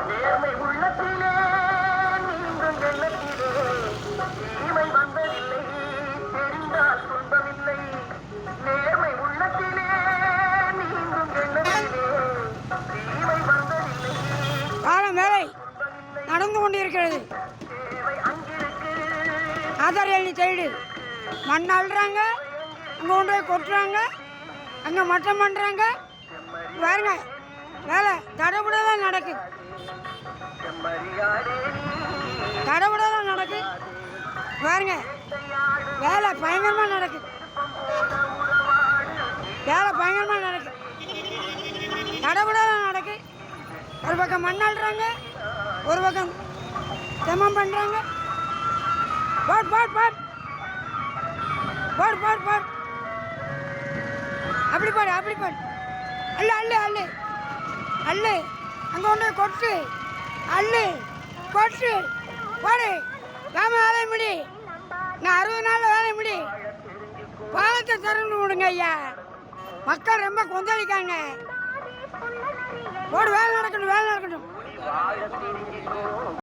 நேர்மை உள்ளத்திலே நீங்கும் எண்ணத்திலே தீமை வந்ததில்லை, தெரிந்தால் துன்பமில்லை. நேர்மை உள்ளத்திலே நீங்கும் எண்ணத்திலே தீமை வந்ததில்லை. காலம் வேலை நடந்து கொண்டிருக்கிறது. ஆதார் எழுதி சைடு மண் அள்ளுறாங்க, அங்கே கொண்டு போய் கொட்டுறாங்க, அங்கே மட்டம் பண்ணுறாங்க. பாருங்க, வேலை தடபுட தான் நடக்குது, தடபுட தான் நடக்குது. பாருங்க, வேலை பயங்கரமாக நடக்குது, வேலை பயங்கரமாக நடக்குது, தடபுட தான் நடக்குது. ஒரு பக்கம் மண் அள்ளுறாங்க, ஒரு பக்கம் செம்மம் பண்ணுறாங்க. பாட் பாட் பாட் பாட் பாட் பாட் அப்படி பாடு, அப்படி பாடு. அல்லு அல்லு அல்லு அல்லு, அங்கே கொண்டு கொட்டு, அல்லு கொட்டு பாடு. ராம வேலையை முடி, நான் 60 நாளில் வேலையை முடி. பாலத்தை திறந்து விடுங்க ஐயா, மக்கள் ரொம்ப கொந்தளிக்காங்க. போடு, வேலை நடக்கணும், வேலை நடக்கணும்.